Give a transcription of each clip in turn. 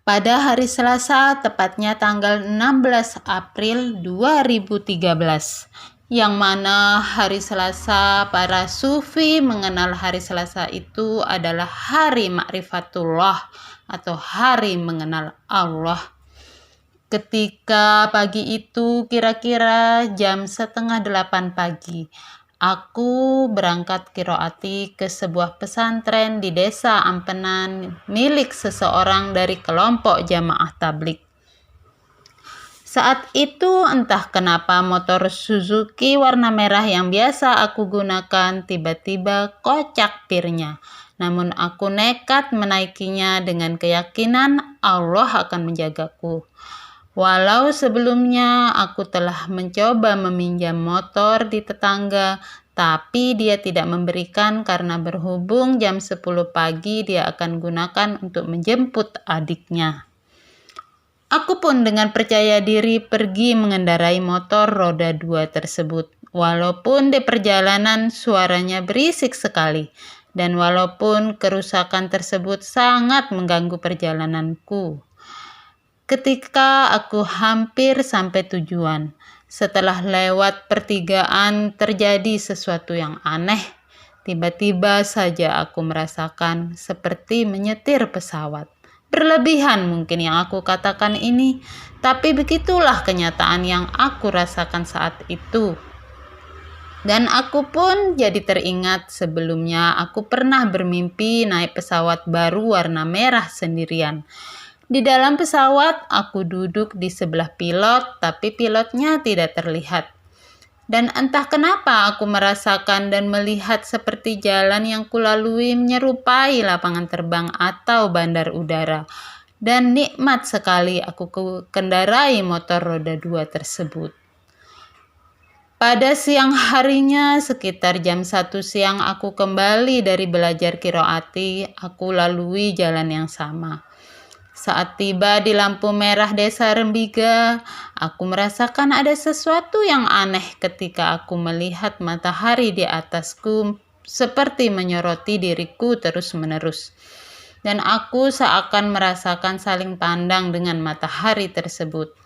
pada hari Selasa, tepatnya tanggal 16 April 2013, yang mana hari Selasa para sufi mengenal hari Selasa itu adalah hari Ma'rifatullah atau hari mengenal Allah. Ketika pagi itu kira-kira jam 7:30 pagi, aku berangkat qiraati ke sebuah pesantren di desa Ampenan milik seseorang dari kelompok jamaah tabligh. Saat itu entah kenapa motor Suzuki warna merah yang biasa aku gunakan tiba-tiba kocak pirnya. Namun aku nekat menaikinya dengan keyakinan Allah akan menjagaku. Walau sebelumnya aku telah mencoba meminjam motor di tetangga, tapi dia tidak memberikan karena berhubung jam 10 pagi dia akan gunakan untuk menjemput adiknya. Aku pun dengan percaya diri pergi mengendarai motor roda 2 tersebut. Walaupun di perjalanan suaranya berisik sekali, dan walaupun kerusakan tersebut sangat mengganggu perjalananku. Ketika aku hampir sampai tujuan, setelah lewat pertigaan terjadi sesuatu yang aneh. Tiba-tiba saja aku merasakan seperti menyetir pesawat. Berlebihan mungkin yang aku katakan ini, tapi begitulah kenyataan yang aku rasakan saat itu. Dan aku pun jadi teringat sebelumnya aku pernah bermimpi naik pesawat baru warna merah sendirian. Di dalam pesawat, aku duduk di sebelah pilot, tapi pilotnya tidak terlihat. Dan entah kenapa aku merasakan dan melihat seperti jalan yang kulalui menyerupai lapangan terbang atau bandar udara. Dan nikmat sekali aku kendarai motor roda 2 tersebut. Pada siang harinya, sekitar jam 1 siang aku kembali dari belajar qiraati, aku lalui jalan yang sama. Saat tiba di lampu merah desa Rembiga, aku merasakan ada sesuatu yang aneh ketika aku melihat matahari di atasku seperti menyoroti diriku terus-menerus. Dan aku seakan merasakan saling pandang dengan matahari tersebut.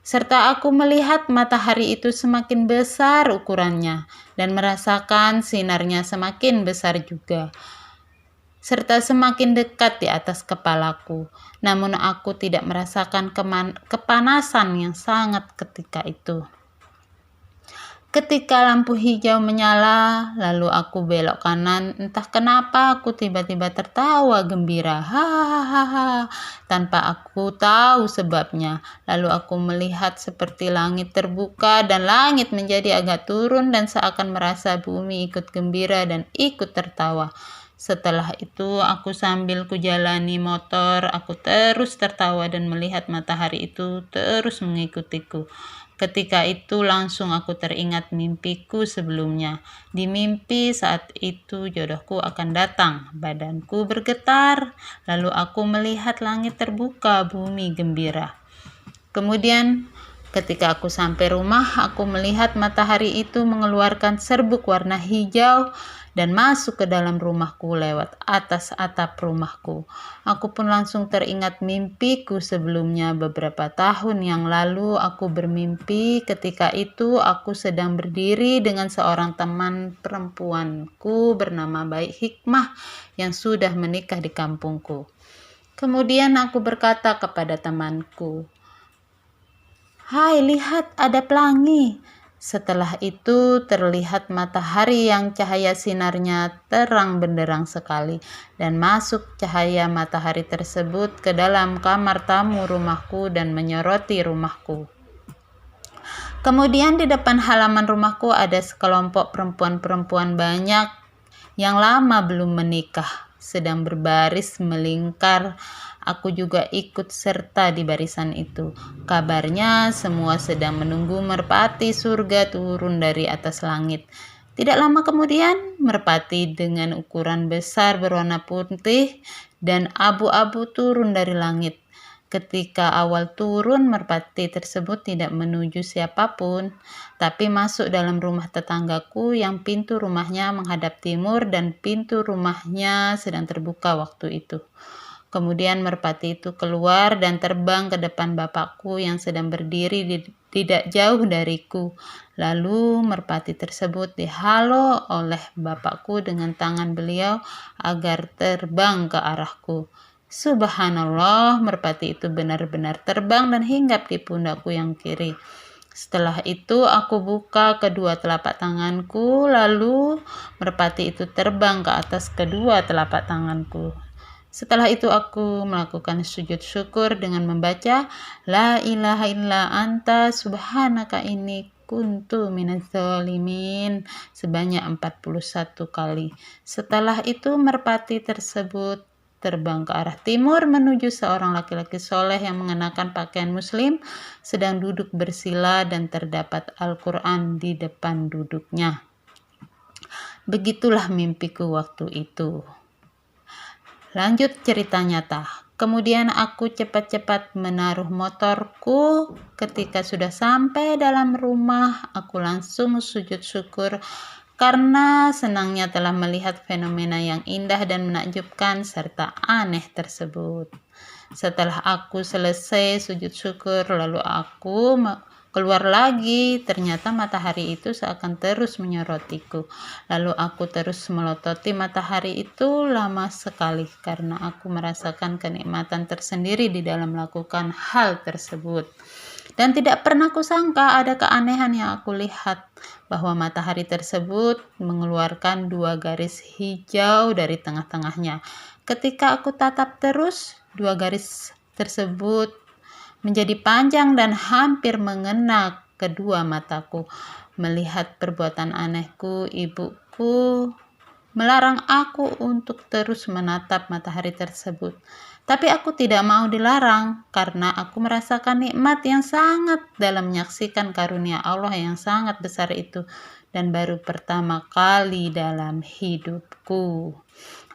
Serta aku melihat matahari itu semakin besar ukurannya dan merasakan sinarnya semakin besar juga. Serta semakin dekat di atas kepalaku. Namun aku tidak merasakan kepanasan yang sangat ketika itu. Ketika lampu hijau menyala, lalu aku belok kanan, entah kenapa aku tiba-tiba tertawa gembira. Hahaha, tanpa aku tahu sebabnya. Lalu aku melihat seperti langit terbuka dan langit menjadi agak turun dan seakan merasa bumi ikut gembira dan ikut tertawa. Setelah itu aku sambil kujalani motor, aku terus tertawa dan melihat matahari itu terus mengikutiku. Ketika itu langsung aku teringat mimpiku sebelumnya. Di mimpi saat itu jodohku akan datang, badanku bergetar, lalu aku melihat langit terbuka, bumi gembira. Kemudian ketika aku sampai rumah, aku melihat matahari itu mengeluarkan serbuk warna hijau dan masuk ke dalam rumahku lewat atas atap rumahku. Aku pun langsung teringat mimpiku sebelumnya beberapa tahun yang lalu. Aku bermimpi ketika itu aku sedang berdiri dengan seorang teman perempuanku bernama Baik Hikmah yang sudah menikah di kampungku. Kemudian aku berkata kepada temanku, "Hai, lihat ada pelangi." Setelah itu terlihat matahari yang cahaya sinarnya terang benderang sekali dan masuk cahaya matahari tersebut ke dalam kamar tamu rumahku dan menyoroti rumahku. Kemudian di depan halaman rumahku ada sekelompok perempuan-perempuan banyak yang lama belum menikah, sedang berbaris melingkar. Aku juga ikut serta di barisan itu. Kabarnya semua sedang menunggu merpati surga turun dari atas langit. Tidak lama kemudian, merpati dengan ukuran besar berwarna putih dan abu-abu turun dari langit. Ketika awal turun, merpati tersebut tidak menuju siapapun, tapi masuk dalam rumah tetanggaku yang pintu rumahnya menghadap timur dan pintu rumahnya sedang terbuka waktu itu. Kemudian merpati itu keluar dan terbang ke depan bapakku yang sedang berdiri tidak jauh dariku. Lalu merpati tersebut dihalau oleh bapakku dengan tangan beliau agar terbang ke arahku. Subhanallah, merpati itu benar-benar terbang dan hinggap di pundakku yang kiri. Setelah itu aku buka kedua telapak tanganku, lalu merpati itu terbang ke atas kedua telapak tanganku. Setelah itu aku melakukan sujud syukur dengan membaca La ilaha illa anta subhanaka inni kuntu minaz zalimin sebanyak 41 kali. Setelah itu merpati tersebut terbang ke arah timur menuju seorang laki-laki soleh yang mengenakan pakaian muslim sedang duduk bersila dan terdapat Al-Quran di depan duduknya. Begitulah mimpiku waktu itu. Lanjut cerita nyata. Kemudian aku cepat-cepat menaruh motorku. Ketika sudah sampai dalam rumah, aku langsung sujud syukur karena senangnya telah melihat fenomena yang indah dan menakjubkan serta aneh tersebut. Setelah aku selesai sujud syukur, lalu aku keluar lagi. Ternyata matahari itu seakan terus menyorotiku. Lalu aku terus melototi matahari itu lama sekali karena aku merasakan kenikmatan tersendiri di dalam melakukan hal tersebut. Dan tidak pernah kusangka ada keanehan yang aku lihat, bahwa matahari tersebut mengeluarkan 2 garis hijau dari tengah-tengahnya. Ketika aku tatap terus, 2 garis tersebut menjadi panjang dan hampir mengena kedua mataku. Melihat perbuatan anehku, ibuku melarang aku untuk terus menatap matahari tersebut. Tapi aku tidak mau dilarang karena aku merasakan nikmat yang sangat dalam menyaksikan karunia Allah yang sangat besar itu dan baru pertama kali dalam hidupku.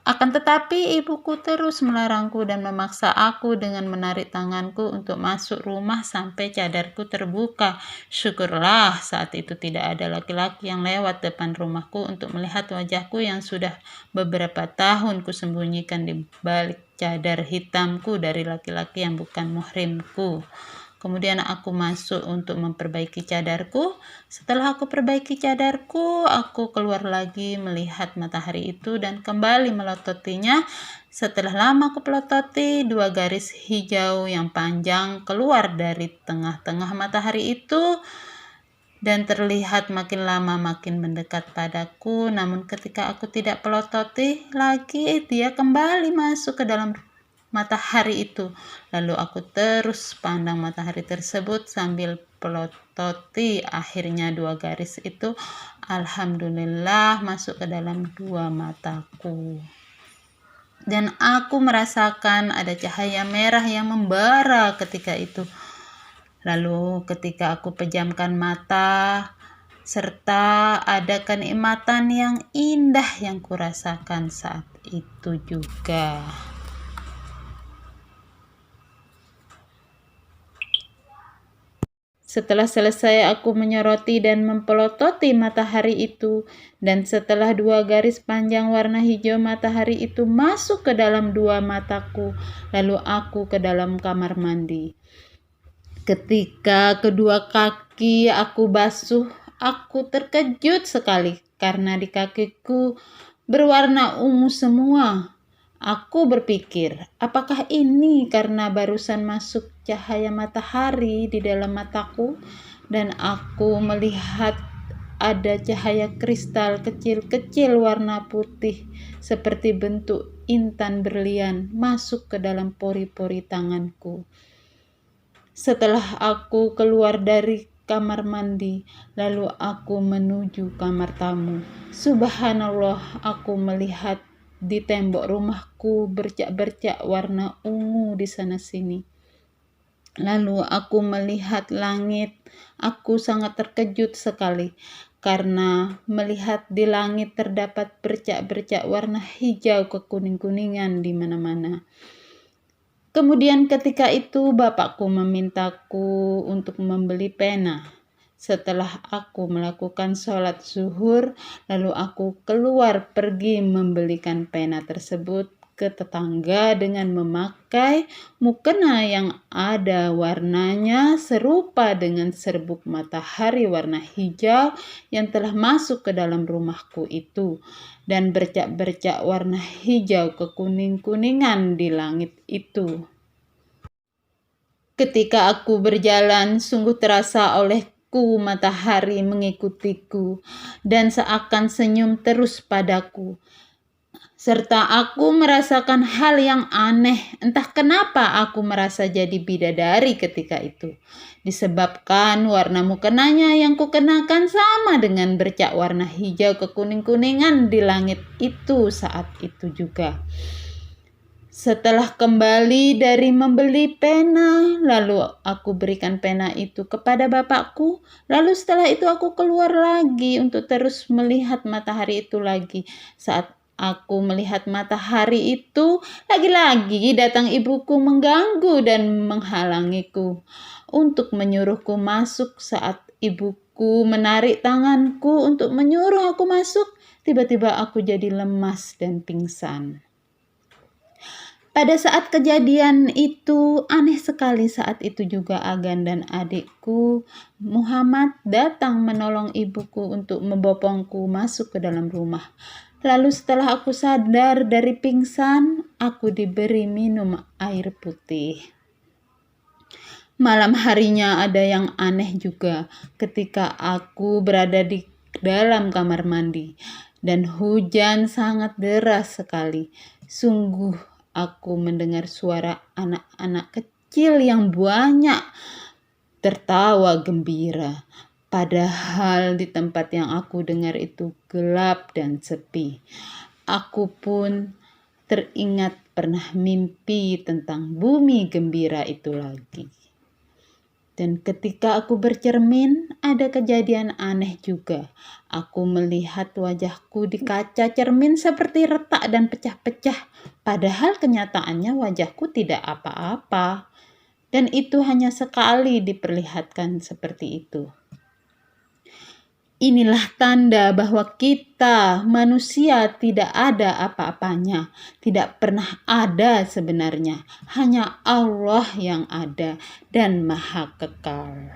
Akan tetapi ibuku terus melarangku dan memaksa aku dengan menarik tanganku untuk masuk rumah sampai cadarku terbuka. Syukurlah saat itu tidak ada laki-laki yang lewat depan rumahku untuk melihat wajahku yang sudah beberapa tahun kusembunyikan di balik cadar hitamku dari laki-laki yang bukan muhrimku. Kemudian aku masuk untuk memperbaiki cadarku. Setelah aku perbaiki cadarku, aku keluar lagi melihat matahari itu dan kembali melototinya. Setelah lama aku pelototi, 2 garis hijau yang panjang keluar dari tengah-tengah matahari itu dan terlihat makin lama makin mendekat padaku. Namun ketika aku tidak pelototi lagi, dia kembali masuk ke dalam matahari itu. Lalu aku terus pandang matahari tersebut sambil pelototi. Akhirnya 2 garis itu alhamdulillah masuk ke dalam 2 mataku. Dan aku merasakan ada cahaya merah yang membara ketika itu. Lalu ketika aku pejamkan mata, serta ada kenikmatan yang indah yang kurasakan saat itu juga. Setelah selesai aku menyoroti dan mempelototi matahari itu, dan setelah 2 garis panjang warna hijau matahari itu masuk ke dalam 2 mataku, lalu aku ke dalam kamar mandi. Ketika kedua kaki aku basuh, aku terkejut sekali karena di kakiku berwarna ungu semua. Aku berpikir, apakah ini karena barusan masuk cahaya matahari di dalam mataku dan aku melihat ada cahaya kristal kecil-kecil warna putih seperti bentuk intan berlian masuk ke dalam pori-pori tanganku. Setelah aku keluar dari kamar mandi, lalu aku menuju kamar tamu. Subhanallah, aku melihat di tembok rumahku bercak-bercak warna ungu di sana-sini. Lalu aku melihat langit. Aku sangat terkejut sekali karena melihat di langit terdapat bercak-bercak warna hijau kekuning-kuningan di mana-mana. Kemudian ketika itu bapakku memintaku untuk membeli pena. Setelah aku melakukan sholat zuhur, lalu aku keluar pergi membelikan pena tersebut ke tetangga dengan memakai mukena yang ada warnanya serupa dengan serbuk matahari warna hijau yang telah masuk ke dalam rumahku itu, dan bercak-bercak warna hijau kekuning-kuningan di langit itu. Ketika aku berjalan, sungguh terasa olehku matahari mengikutiku dan seakan senyum terus padaku. Serta aku merasakan hal yang aneh. Entah kenapa aku merasa jadi bidadari ketika itu. Disebabkan warna mukenanya yang kukenakan sama dengan bercak warna hijau kekuning-kuningan di langit itu saat itu juga. Setelah kembali dari membeli pena, lalu aku berikan pena itu kepada bapakku. Lalu setelah itu aku keluar lagi untuk terus melihat matahari itu lagi. Saat aku melihat matahari itu, lagi-lagi datang ibuku mengganggu dan menghalangiku untuk menyuruhku masuk. Saat ibuku menarik tanganku untuk menyuruh aku masuk, tiba-tiba aku jadi lemas dan pingsan. Pada saat kejadian itu, aneh sekali saat itu juga Agan dan adikku Muhammad datang menolong ibuku untuk membopongku masuk ke dalam rumah. Lalu setelah aku sadar dari pingsan, aku diberi minum air putih. Malam harinya ada yang aneh juga ketika aku berada di dalam kamar mandi dan hujan sangat deras sekali. Sungguh aku mendengar suara anak-anak kecil yang banyak tertawa gembira. Padahal di tempat yang aku dengar itu gelap dan sepi. Aku pun teringat pernah mimpi tentang bumi gembira itu lagi. Dan ketika aku bercermin, ada kejadian aneh juga. Aku melihat wajahku di kaca cermin seperti retak dan pecah-pecah. Padahal kenyataannya wajahku tidak apa-apa. Dan itu hanya sekali diperlihatkan seperti itu. Inilah tanda bahwa kita manusia tidak ada apa-apanya, tidak pernah ada sebenarnya, hanya Allah yang ada dan maha kekal.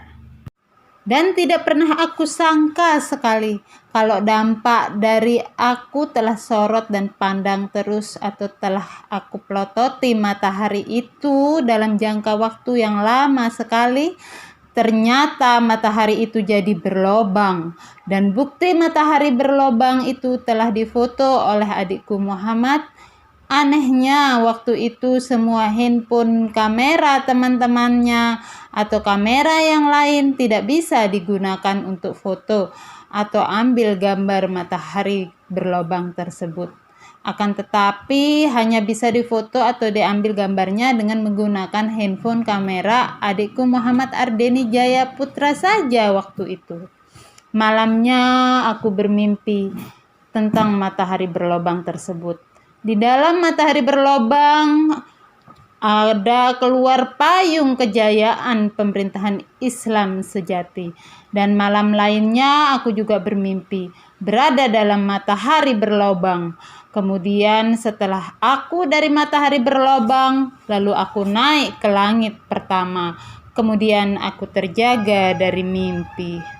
Dan tidak pernah aku sangka sekali kalau dampak dari aku telah sorot dan pandang terus atau telah aku pelototi matahari itu dalam jangka waktu yang lama sekali. Ternyata matahari itu jadi berlobang, dan bukti matahari berlobang itu telah difoto oleh adikku Muhammad. Anehnya waktu itu semua handphone kamera teman-temannya atau kamera yang lain tidak bisa digunakan untuk foto atau ambil gambar matahari berlobang tersebut. Akan tetapi hanya bisa difoto atau diambil gambarnya dengan menggunakan handphone kamera adikku Muhammad Ardeni Jaya Putra saja waktu itu. Malamnya aku bermimpi tentang matahari berlobang tersebut. Di dalam matahari berlobang ada keluar payung kejayaan pemerintahan Islam sejati. Dan malam lainnya aku juga bermimpi berada dalam matahari berlobang. Kemudian setelah aku dari matahari berlobang, lalu aku naik ke langit pertama. Kemudian aku terjaga dari mimpi.